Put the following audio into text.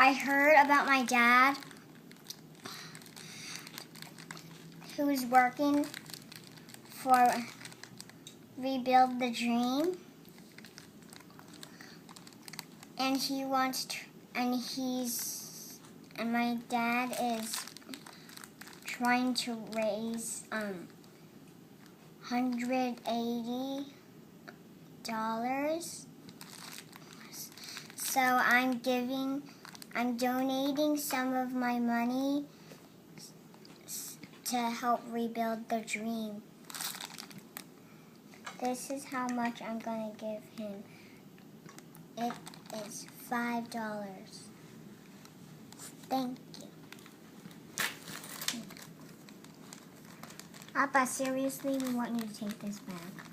I heard about my dad who's working for Rebuild the Dream, and he wants to, and my dad is trying to raise $180. So I'm donating some of my money to help rebuild the dream. This is how much I'm going to give him. It is $5. Thank you. Papa, seriously, we want you to take this back.